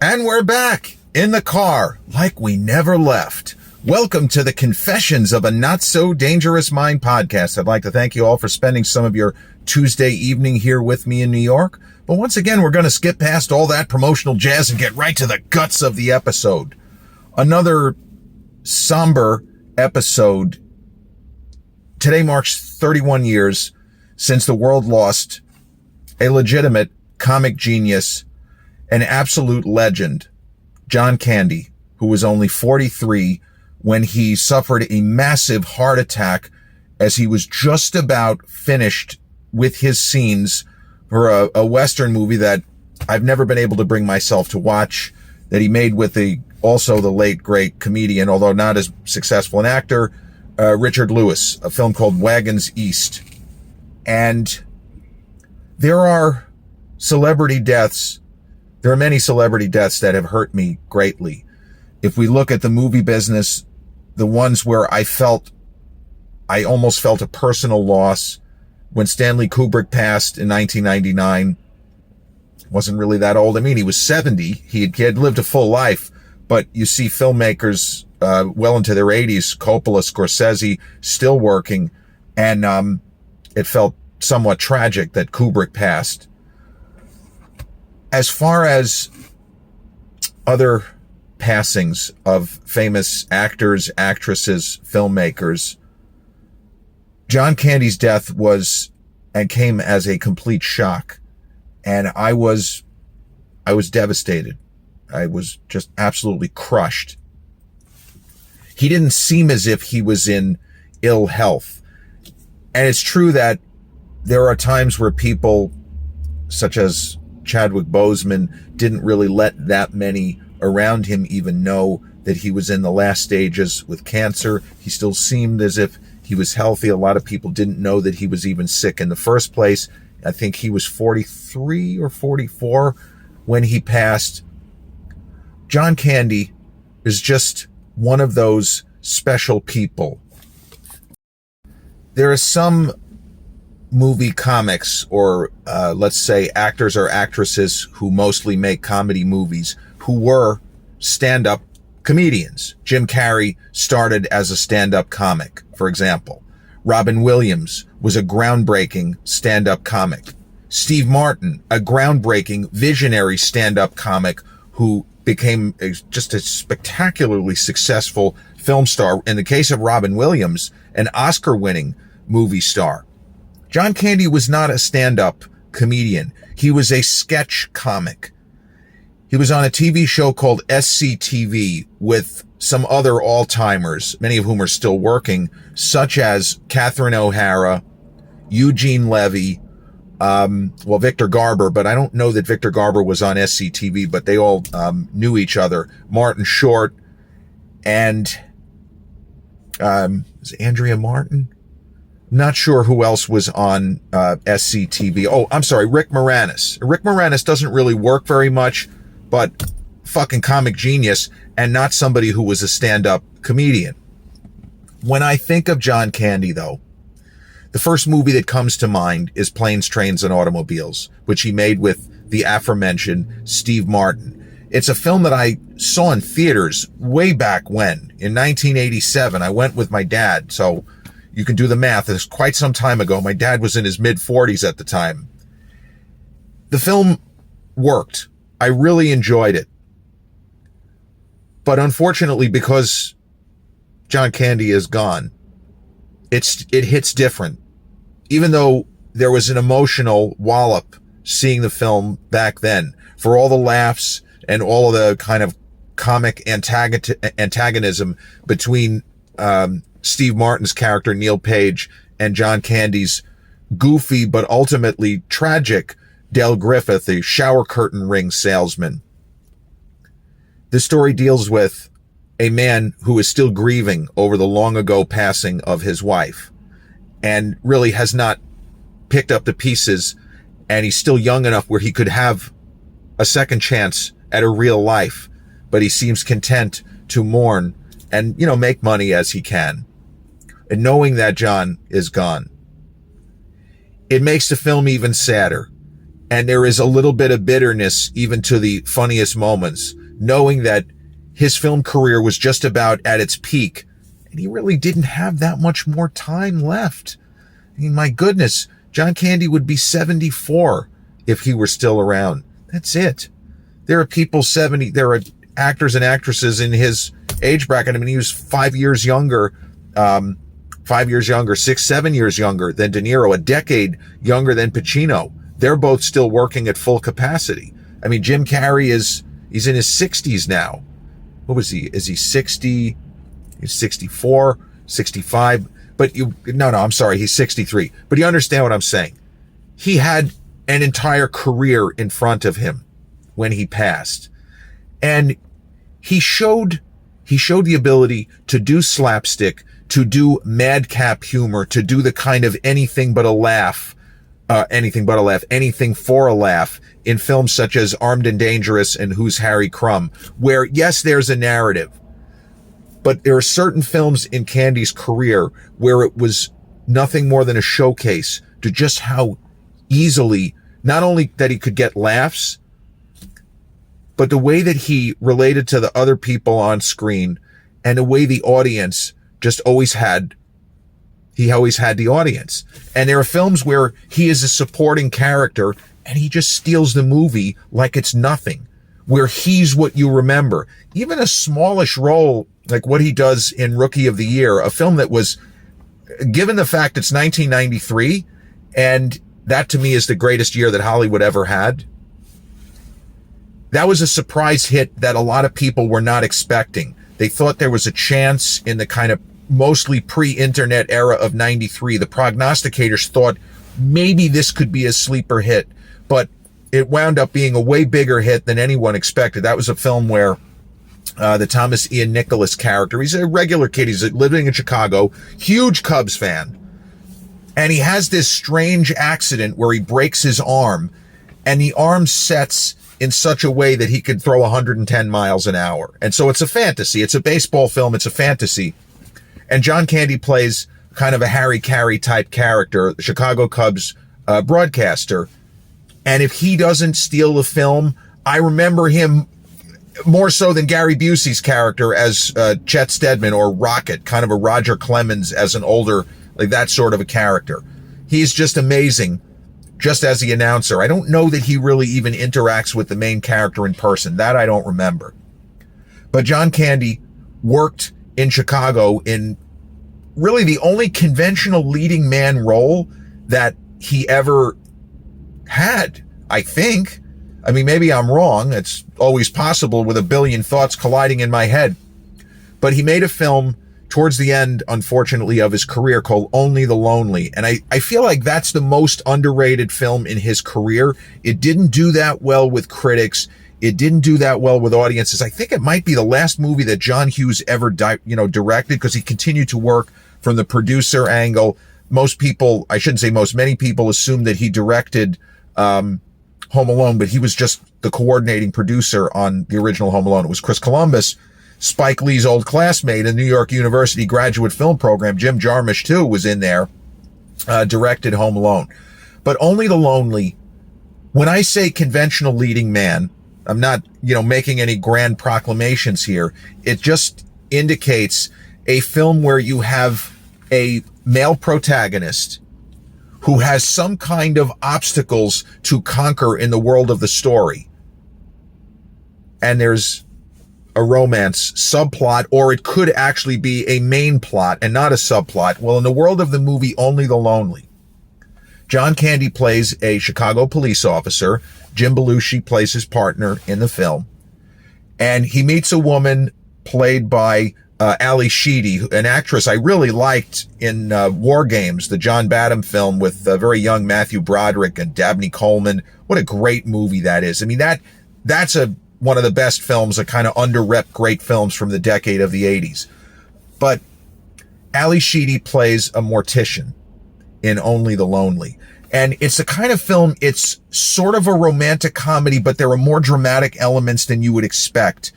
And we're back in the car like we never left. Welcome to the Confessions of a Not So Dangerous Mind podcast. I'd like to thank you all for spending some of your Tuesday evening here with me in New York. But once again, we're going to skip past all that promotional jazz and get right to the guts of the episode. Another somber episode. Today marks 31 years since the world lost a legitimate comic genius, an absolute legend, John Candy, who was only 43 when he suffered a massive heart attack as he was just about finished with his scenes for a Western movie that I've never been able to bring myself to watch, that he made with also the late, great comedian, although not as successful an actor, Richard Lewis, a film called Wagons East. And there are celebrity deaths. There are many celebrity deaths that have hurt me greatly. If we look at the movie business, the ones where I almost felt a personal loss, when Stanley Kubrick passed in 1999, wasn't really that old. I mean, he was 70. He had lived a full life, but you see filmmakers well into their 80s, Coppola, Scorsese, still working, and it felt somewhat tragic that Kubrick passed. As far as other passings of famous actors, actresses, filmmakers, John Candy's death was and came as a complete shock. And I was devastated. I was just absolutely crushed. He didn't seem as if he was in ill health. And it's true that there are times where people, such as Chadwick Boseman, didn't really let that many around him even know that he was in the last stages with cancer. He still seemed as if he was healthy. A lot of people didn't know that he was even sick in the first place. I think he was 43 or 44 when he passed. John Candy is just one of those special people. There are some movie comics, or let's say actors or actresses who mostly make comedy movies, who were stand-up comedians. Jim Carrey started as a stand-up comic, for example. Robin Williams was a groundbreaking stand-up comic. Steve Martin, a groundbreaking, visionary stand-up comic who became just a spectacularly successful film star. In the case of Robin Williams, an Oscar-winning movie star. John Candy was not a stand-up comedian. He was a sketch comic. He was on a TV show called SCTV with some other all-timers, many of whom are still working, such as Catherine O'Hara, Eugene Levy, Victor Garber, but I don't know that Victor Garber was on SCTV, but they all knew each other. Martin Short, and is Andrea Martin? Not sure who else was on SCTV. Oh, I'm sorry, Rick Moranis. Rick Moranis doesn't really work very much, but fucking comic genius, and not somebody who was a stand-up comedian. When I think of John Candy, though, the first movie that comes to mind is Planes, Trains, and Automobiles, which he made with the aforementioned Steve Martin. It's a film that I saw in theaters way back when. In 1987, I went with my dad, so you can do the math. It's quite some time ago. My dad was in his mid-40s at the time. The film worked. I really enjoyed it. But unfortunately, because John Candy is gone, it hits different. Even though there was an emotional wallop seeing the film back then, for all the laughs and all of the kind of comic antagonism between Steve Martin's character, Neil Page, and John Candy's goofy but ultimately tragic Del Griffith, the shower curtain ring salesman. The story deals with a man who is still grieving over the long ago passing of his wife and really has not picked up the pieces, and he's still young enough where he could have a second chance at a real life, but he seems content to mourn and, make money as he can. And knowing that John is gone, it makes the film even sadder. And there is a little bit of bitterness even to the funniest moments, knowing that his film career was just about at its peak and he really didn't have that much more time left. I mean, my goodness, John Candy would be 74 if he were still around. That's it. There are people 70, there are actors and actresses in his age bracket. I mean, he was 5 years younger, 6, 7 years younger than De Niro, a decade younger than Pacino. They're both still working at full capacity. I mean, Jim Carrey he's in his 60s now. What was he? Is he 60? He's 64, 65. But I'm sorry. He's 63. But you understand what I'm saying. He had an entire career in front of him when he passed. And he showed the ability to do slapstick, to do madcap humor, to do the kind of anything for a laugh in films such as Armed and Dangerous and Who's Harry Crumb, where, yes, there's a narrative, but there are certain films in Candy's career where it was nothing more than a showcase to just how easily, not only that he could get laughs, but the way that he related to the other people on screen and the way the audience just always had the audience. And there are films where he is a supporting character and he just steals the movie like it's nothing, where he's what you remember. Even a smallish role like what he does in Rookie of the Year, a film that was, given the fact it's 1993, and that to me is the greatest year that Hollywood ever had, that was a surprise hit that a lot of people were not expecting. They thought there was a chance in the kind of mostly pre-internet era of 93. The prognosticators thought maybe this could be a sleeper hit, but it wound up being a way bigger hit than anyone expected. That was a film where the Thomas Ian Nicholas character, he's a regular kid, he's living in Chicago, huge Cubs fan, and he has this strange accident where he breaks his arm, and the arm sets in such a way that he could throw 110 miles an hour. And so it's a fantasy. It's a baseball film. It's a fantasy. And John Candy plays kind of a Harry Carey type character, the Chicago Cubs broadcaster. And if he doesn't steal the film, I remember him more so than Gary Busey's character as Chet Steadman, or Rocket, kind of a Roger Clemens as an older, like that sort of a character. He's just amazing. Just as the announcer. I don't know that he really even interacts with the main character in person. That I don't remember. But John Candy worked in Chicago in really the only conventional leading man role that he ever had, I think. I mean, maybe I'm wrong. It's always possible with a billion thoughts colliding in my head. But he made a film towards the end, unfortunately, of his career called Only the Lonely. And I feel like that's the most underrated film in his career. It didn't do that well with critics. It didn't do that well with audiences. I think it might be the last movie that John Hughes ever directed, because he continued to work from the producer angle. Most people, I shouldn't say most, many people assume that he directed Home Alone, but he was just the coordinating producer on the original Home Alone. It was Chris Columbus, Spike Lee's old classmate in New York University graduate film program. Jim Jarmusch, too, was in there, directed Home Alone. But Only the Lonely, when I say conventional leading man, I'm not, making any grand proclamations here. It just indicates a film where you have a male protagonist who has some kind of obstacles to conquer in the world of the story. And there's a romance subplot, or it could actually be a main plot and not a subplot. Well, in the world of the movie Only the Lonely, John Candy plays a Chicago police officer. Jim Belushi plays his partner in the film. And he meets a woman played by Ali Sheedy, an actress I really liked in War Games, the John Badham film with very young Matthew Broderick and Dabney Coleman. What a great movie that is. I mean, that's one of the best films, a kind of under-rep great films from the decade of the 80s. But Ali Sheedy plays a mortician in Only the Lonely. And it's the kind of film, it's sort of a romantic comedy, but there are more dramatic elements than you would expect.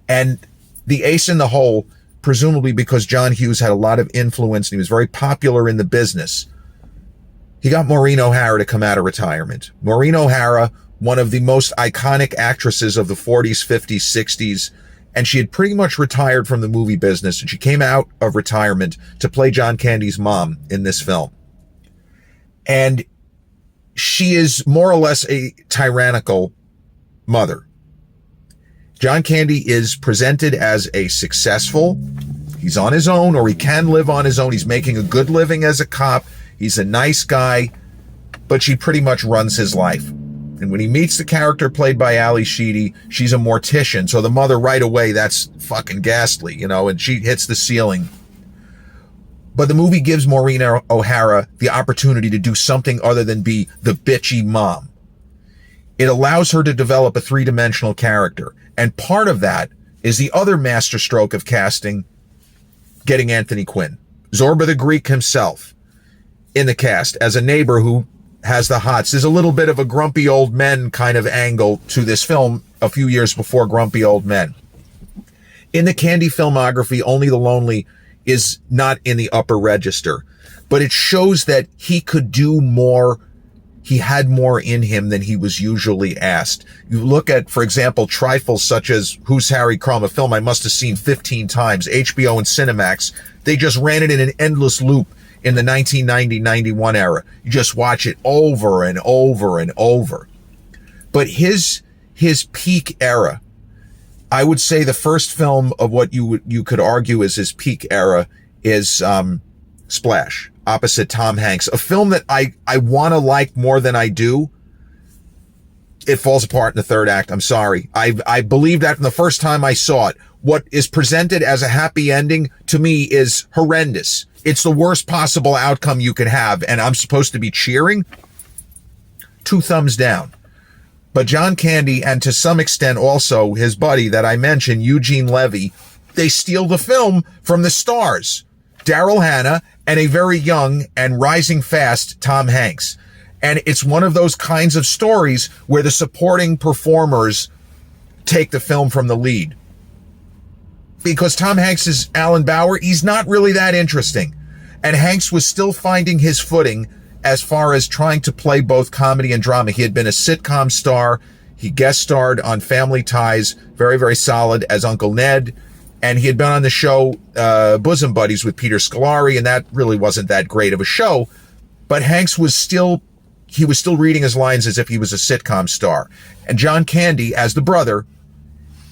And the ace in the hole, presumably because John Hughes had a lot of influence and he was very popular in the business, he got Maureen O'Hara to come out of retirement. Maureen O'Hara, one of the most iconic actresses of the 40s, 50s, 60s, and she had pretty much retired from the movie business, and she came out of retirement to play John Candy's mom in this film. And she is more or less a tyrannical mother. John Candy is presented as a successful, he's on his own, or he can live on his own. He's making a good living as a cop. He's a nice guy, but she pretty much runs his life. And when he meets the character played by Ali Sheedy, she's a mortician. So the mother right away, that's fucking ghastly, you know, and she hits the ceiling. But the movie gives Maureen O'Hara the opportunity to do something other than be the bitchy mom. It allows her to develop a three-dimensional character. And part of that is the other masterstroke of casting, getting Anthony Quinn, Zorba the Greek himself, in the cast as a neighbor who has the hots. There's a little bit of a grumpy old men kind of angle to this film a few years before Grumpy Old Men. In the Candy filmography, Only the Lonely is not in the upper register, but it shows that he could do more. He had more in him than he was usually asked. You look at, for example, trifles such as Who's Harry Crumb, a film I must have seen 15 times, HBO and Cinemax. They just ran it in an endless loop in the 1990-91 era. You just watch it over and over and over. But his peak era, I would say the first film of what you could argue is his peak era is Splash, opposite Tom Hanks. A film that I want to like more than I do. It falls apart in the third act. I'm sorry. I believed that from the first time I saw it. What is presented as a happy ending to me is horrendous. It's the worst possible outcome you could have, and I'm supposed to be cheering? 2 thumbs down. But John Candy, and to some extent also his buddy that I mentioned, Eugene Levy, they steal the film from the stars, Daryl Hannah and a very young and rising fast Tom Hanks. And it's one of those kinds of stories where the supporting performers take the film from the lead. Because Tom Hanks is Alan Bauer, he's not really that interesting. And Hanks was still finding his footing as far as trying to play both comedy and drama. He had been a sitcom star. He guest starred on Family Ties, very, very solid as Uncle Ned. And he had been on the show Bosom Buddies with Peter Scolari, and that really wasn't that great of a show. But Hanks was still reading his lines as if he was a sitcom star. And John Candy, as the brother,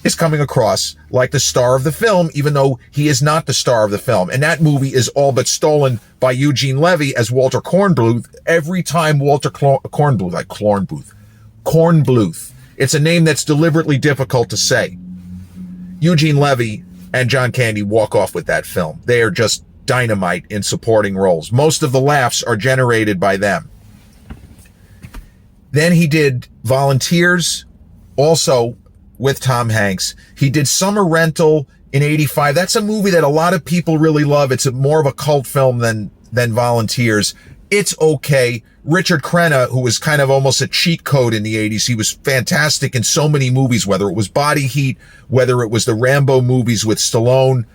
is coming across like the star of the film, even though he is not the star of the film. And that movie is all but stolen by Eugene Levy as Walter Kornbluth. Every time Walter Kornbluth. It's a name that's deliberately difficult to say. Eugene Levy and John Candy walk off with that film. They are just dynamite in supporting roles. Most of the laughs are generated by them. Then he did Volunteers, also with Tom Hanks. He did Summer Rental in '85. That's a movie that a lot of people really love. It's more of a cult film than Volunteers. It's okay. Richard Crenna, who was kind of almost a cheat code in the 80s, he was fantastic in so many movies, whether it was Body Heat, whether it was the Rambo movies with Stallone.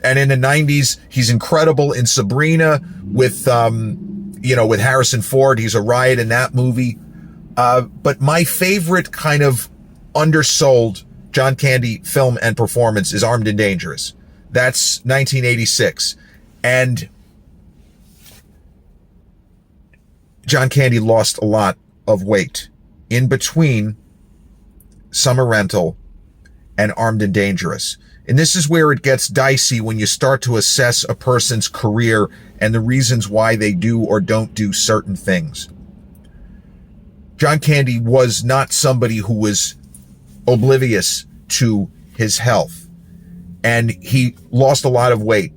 And in the 90s, he's incredible in Sabrina with Harrison Ford. He's a riot in that movie. But my favorite kind of undersold John Candy film and performance is Armed and Dangerous. That's 1986. And John Candy lost a lot of weight in between Summer Rental and Armed and Dangerous. And this is where it gets dicey when you start to assess a person's career and the reasons why they do or don't do certain things. John Candy was not somebody who was oblivious to his health, and he lost a lot of weight.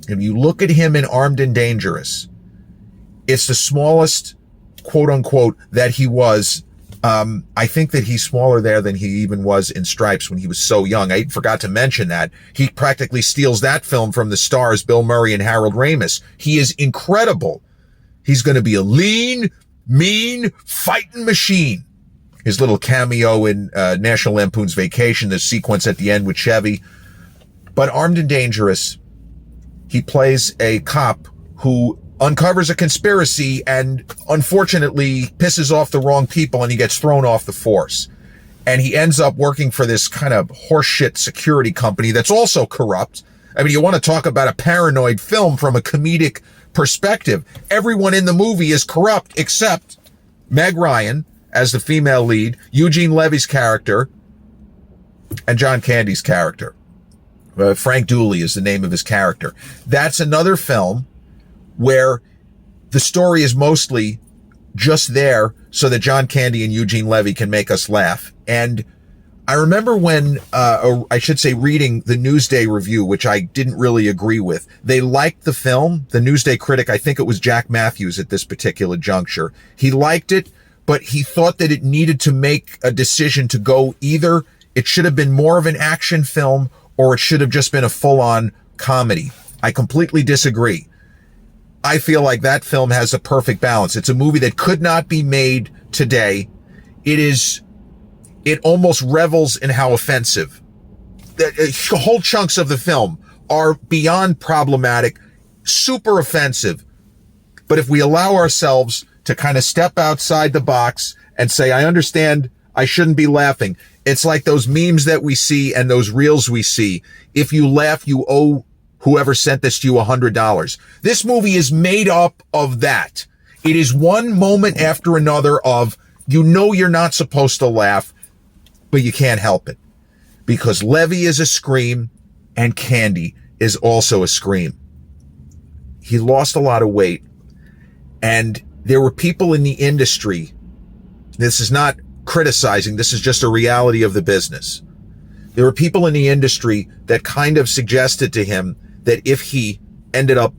If you look at him in Armed and Dangerous, it's the smallest, quote unquote, that he was. I think that he's smaller there than he even was in Stripes when he was so young. I forgot to mention that. He practically steals that film from the stars, Bill Murray and Harold Ramis. He is incredible. He's going to be a lean, mean, fighting machine. His little cameo in National Lampoon's Vacation, the sequence at the end with Chevy. But Armed and Dangerous, he plays a cop who uncovers a conspiracy and unfortunately pisses off the wrong people and he gets thrown off the force. And he ends up working for this kind of horseshit security company that's also corrupt. I mean, you want to talk about a paranoid film from a comedic perspective. Everyone in the movie is corrupt except Meg Ryan as the female lead, Eugene Levy's character, and John Candy's character. Frank Dooley is the name of his character. That's another film where the story is mostly just there so that John Candy and Eugene Levy can make us laugh. And I remember when, or I should say reading the Newsday review, which I didn't really agree with. They liked the film. The Newsday critic, I think it was Jack Matthews at this particular juncture. He liked it, but he thought that it needed to make a decision to go either it should have been more of an action film or it should have just been a full-on comedy. I completely disagree. I feel like that film has a perfect balance. It's a movie that could not be made today. It almost revels in how offensive. Whole chunks of the film are beyond problematic, super offensive. But if we allow ourselves to kind of step outside the box and say, I understand I shouldn't be laughing. It's like those memes that we see and those reels we see. If you laugh, you owe whoever sent this to you $100. This movie is made up of that. It is one moment after another of, you know, you're not supposed to laugh, but you can't help it because Levy is a scream and Candy is also a scream. He lost a lot of weight and there were people in the industry. This is not criticizing. This is just a reality of the business. There were people in the industry that kind of suggested to him that if he ended up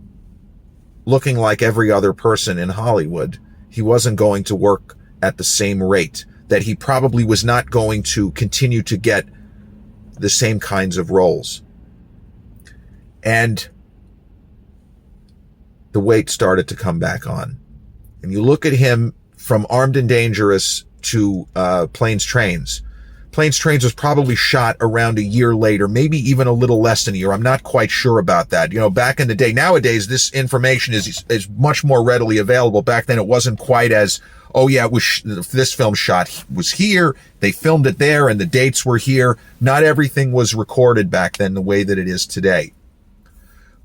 looking like every other person in Hollywood, he wasn't going to work at the same rate, that he probably was not going to continue to get the same kinds of roles. And the weight started to come back on. And you look at him from Armed and Dangerous to Planes, Trains. Planes, Trains was probably shot around a year later, maybe even a little less than a year. I'm not quite sure about that. You know, back in the day, nowadays, this information is much more readily available. Back then, it wasn't quite as, oh yeah, it was this film shot was here, they filmed it there, and the dates were here. Not everything was recorded back then the way that it is today.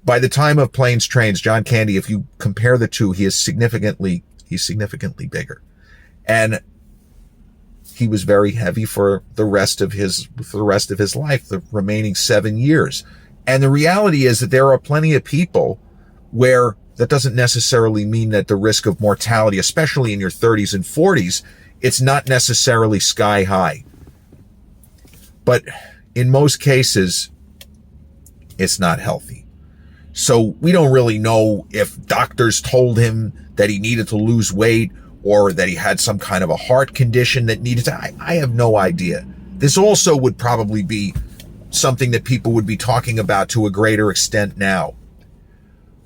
By the time of Planes, Trains, John Candy, if you compare the two, he's significantly bigger. And he was very heavy for the rest of his life, the remaining 7 years. And the reality is that there are plenty of people where that doesn't necessarily mean that the risk of mortality, especially in your 30s and 40s, it's not necessarily sky high. But in most cases, it's not healthy. So we don't really know if doctors told him that he needed to lose weight or that he had some kind of a heart condition that needed to, I have no idea. This also would probably be something that people would be talking about to a greater extent now.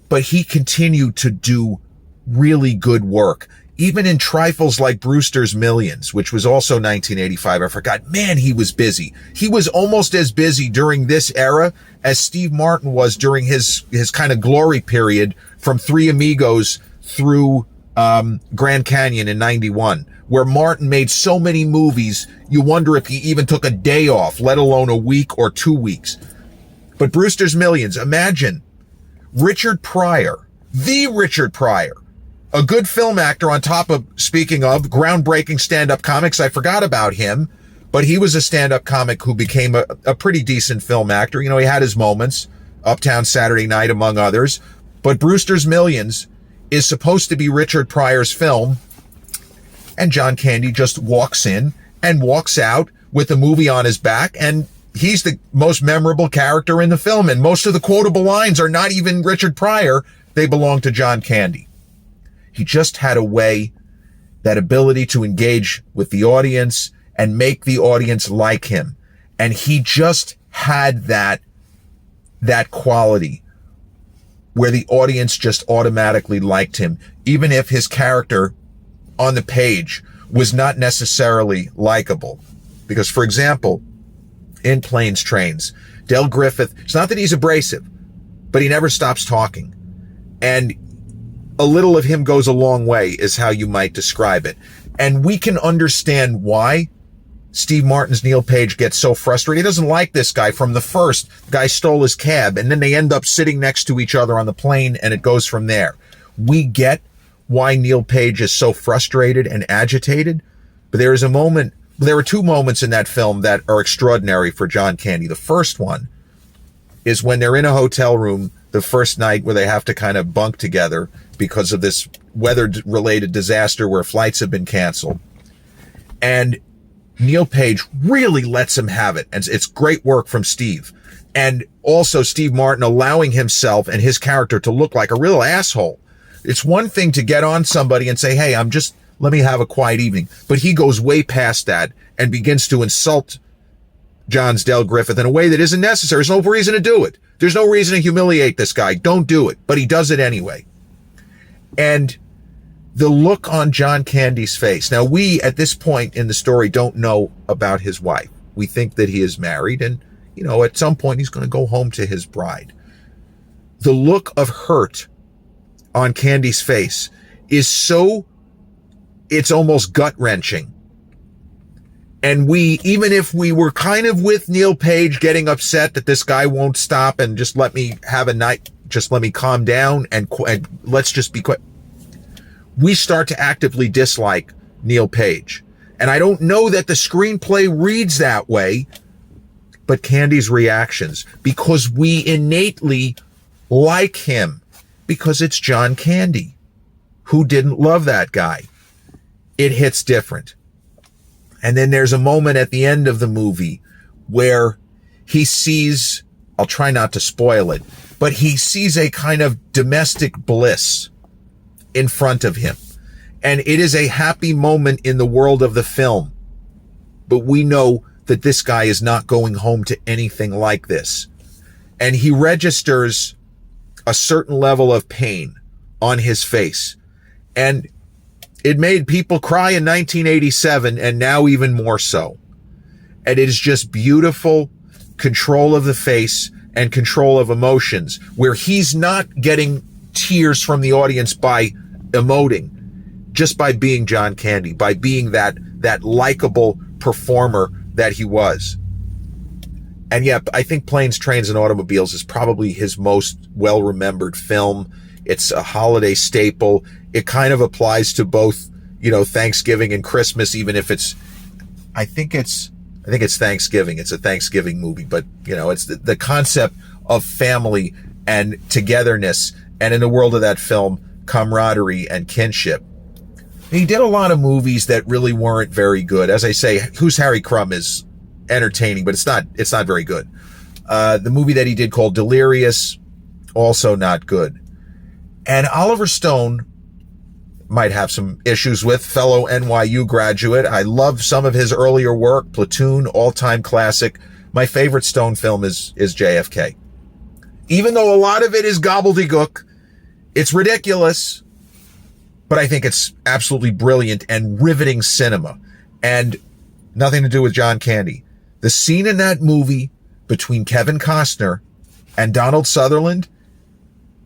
But he continued to do really good work, even in trifles like Brewster's Millions, which was also 1985. I forgot, man, he was busy. He was almost as busy during this era as Steve Martin was during his kind of glory period from Three Amigos through Grand Canyon in 91, where Martin made so many movies, you wonder if he even took a day off, let alone a week or 2 weeks. But Brewster's Millions, imagine Richard Pryor, the Richard Pryor, a good film actor on top of, speaking of, groundbreaking stand-up comics. I forgot about him, but he was a stand-up comic who became a pretty decent film actor. You know, he had his moments, Uptown Saturday Night, among others. But Brewster's Millions is supposed to be Richard Pryor's film, and John Candy just walks in and walks out with the movie on his back, and he's the most memorable character in the film, and most of the quotable lines are not even Richard Pryor, they belong to John Candy. He just had a way, that ability to engage with the audience and make the audience like him, and he just had that quality where the audience just automatically liked him, even if his character on the page was not necessarily likable. Because, for example, in Planes, Trains, Del Griffith, it's not that he's abrasive, but he never stops talking. And a little of him goes a long way is how you might describe it. And we can understand why Steve Martin's Neil Page gets so frustrated. He doesn't like this guy from the first. The guy stole his cab, and then they end up sitting next to each other on the plane, and it goes from there. We get why Neil Page is so frustrated and agitated, but there are two moments in that film that are extraordinary for John Candy. The first one is when they're in a hotel room the first night where they have to kind of bunk together because of this weather-related disaster where flights have been canceled. And Neil Page really lets him have it. And it's great work from Steve. And also Steve Martin allowing himself and his character to look like a real asshole. It's one thing to get on somebody and say, hey, let me have a quiet evening. But he goes way past that and begins to insult Johnsdale Griffith in a way that isn't necessary. There's no reason to do it. There's no reason to humiliate this guy. Don't do it. But he does it anyway. And the look on John Candy's face. Now, we, at this point in the story, don't know about his wife. We think that he is married and, at some point he's going to go home to his bride. The look of hurt on Candy's face is it's almost gut-wrenching. And even if we were kind of with Neil Page getting upset that this guy won't stop and just let me have a night, just let me calm down and let's just be quiet, we start to actively dislike Neil Page. And I don't know that the screenplay reads that way, but Candy's reactions, because we innately like him, because it's John Candy. Who didn't love that guy? It hits different. And then there's a moment at the end of the movie where he sees, I'll try not to spoil it, but he sees a kind of domestic bliss in front of him. And it is a happy moment in the world of the film. But we know that this guy is not going home to anything like this. And he registers a certain level of pain on his face. And it made people cry in 1987 and now even more so. And it is just beautiful control of the face and control of emotions where he's not getting tears from the audience by emoting, just by being John Candy, by being that likable performer that he was. And yeah, I think Planes, Trains, and Automobiles is probably his most well-remembered film. It's a holiday staple. It kind of applies to both, Thanksgiving and Christmas, even if I think it's Thanksgiving. It's a Thanksgiving movie, but it's the concept of family and togetherness, and in the world of that film, camaraderie and kinship. He did a lot of movies that really weren't very good. As I say, Who's Harry Crumb is entertaining, but it's not very good. The movie that he did called Delirious, also not good. And Oliver Stone might have some issues with, fellow NYU graduate. I love some of his earlier work, Platoon, all-time classic. My favorite Stone film is JFK. Even though a lot of it is gobbledygook, it's ridiculous, but I think it's absolutely brilliant and riveting cinema. And nothing to do with John Candy. The scene in that movie between Kevin Costner and Donald Sutherland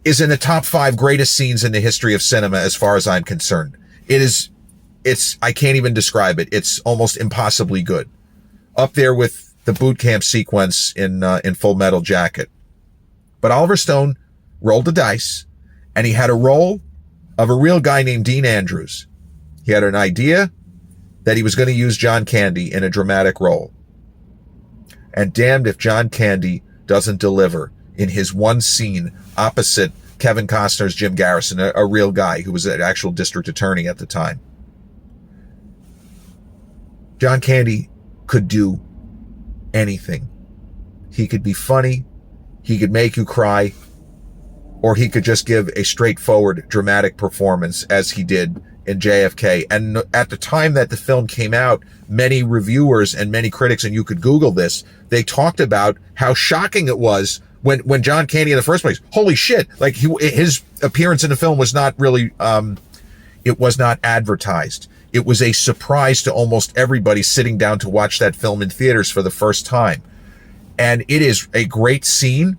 is in the top 5 greatest scenes in the history of cinema as far as I'm concerned. I can't even describe it. It's almost impossibly good. Up there with the boot camp sequence in Full Metal Jacket. But Oliver Stone rolled the dice, and he had a role of a real guy named Dean Andrews. He had an idea that he was going to use John Candy in a dramatic role. And damned if John Candy doesn't deliver in his one scene opposite Kevin Costner's Jim Garrison, a real guy who was an actual district attorney at the time. John Candy could do anything. He could be funny, he could make you cry, or he could just give a straightforward dramatic performance as he did in JFK. And at the time that the film came out, many reviewers and many critics, and you could Google this, they talked about how shocking it was when John Candy in the first place, holy shit, like his appearance in the film was not really, it was not advertised. It was a surprise to almost everybody sitting down to watch that film in theaters for the first time. And it is a great scene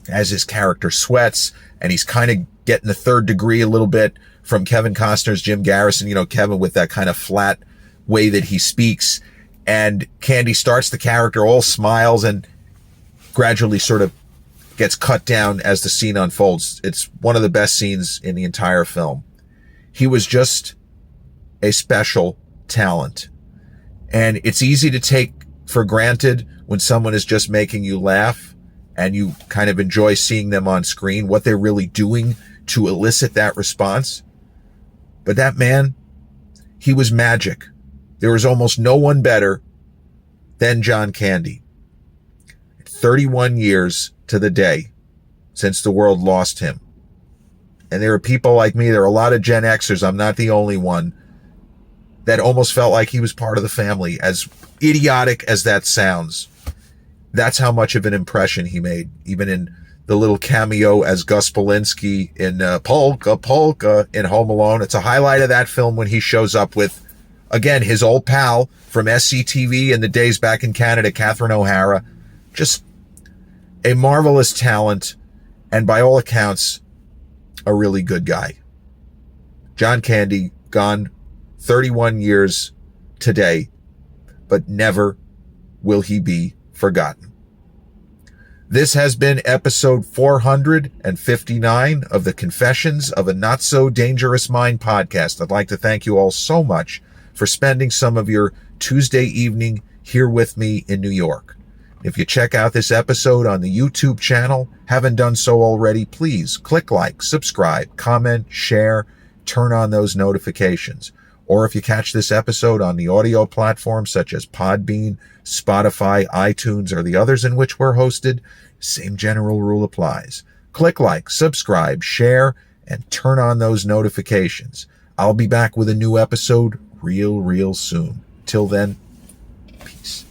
as his character sweats and he's kind of getting the third degree a little bit from Kevin Costner's Jim Garrison, Kevin with that kind of flat way that he speaks. And Candy starts the character, all smiles, and gradually sort of gets cut down as the scene unfolds. It's one of the best scenes in the entire film. He was just a special talent. And it's easy to take for granted when someone is just making you laugh and you kind of enjoy seeing them on screen, what they're really doing to elicit that response. But that man, he was magic. There was almost no one better than John Candy. 31 years to the day since the world lost him. And there are people like me, there are a lot of Gen Xers, I'm not the only one, that almost felt like he was part of the family. As idiotic as that sounds, that's how much of an impression he made, even in the little cameo as Gus Polinski in Polka, Polka in Home Alone. It's a highlight of that film when he shows up with, again, his old pal from SCTV in the days back in Canada, Catherine O'Hara. Just a marvelous talent, and by all accounts, a really good guy. John Candy, gone 31 years today, but never will he be forgotten. This has been episode 459 of the Confessions of a Not So Dangerous Mind podcast. I'd like to thank you all so much for spending some of your Tuesday evening here with me in New York. If you check out this episode on the YouTube channel, haven't done so already, please click like, subscribe, comment, share, turn on those notifications. Or if you catch this episode on the audio platforms such as Podbean, Spotify, iTunes, or the others in which we're hosted, same general rule applies. Click like, subscribe, share, and turn on those notifications. I'll be back with a new episode real soon. Till then, peace.